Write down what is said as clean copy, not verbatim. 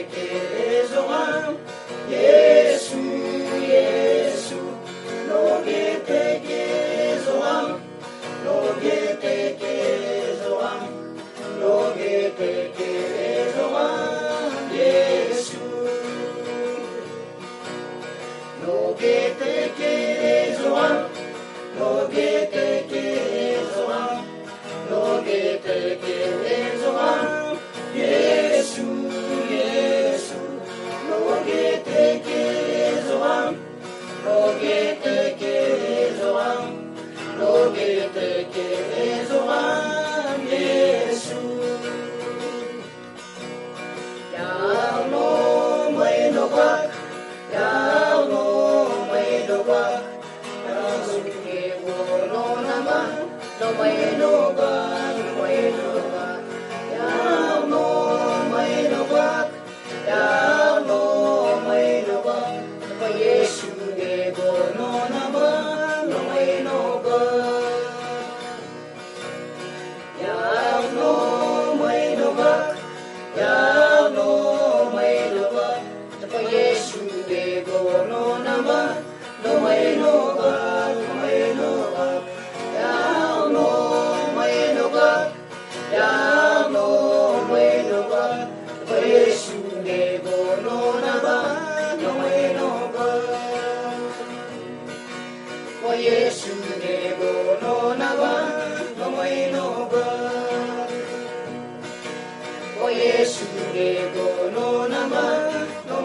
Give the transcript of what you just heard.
tekerezoa Yesu Yesu loge tekerezoa loge tekerezoa loge tekerezoa Yesu loge tekerezoa loge tekerezoa loge tekerezoa Yesu Yesu loge tekerezoa loge tekerezoa loge tekerezoa Yesu ya no mai no ba ya no mai no ba ya suke wo no na ma no mai no ba no mai no ba ya no mai no ba ya no mai no ba pa Yesu ge wo no na ma no mai no ba ya no mai no ba ya no mai no ba pa Yesu ge wo no na ma no mai no ba no mai no ba ya no mai no ba ya no mai no ba pa Yesu ge wo no na ba no mai no ba pa Yesu ge wo no na ba no mai no ba pa Yesu ge wo no na ba no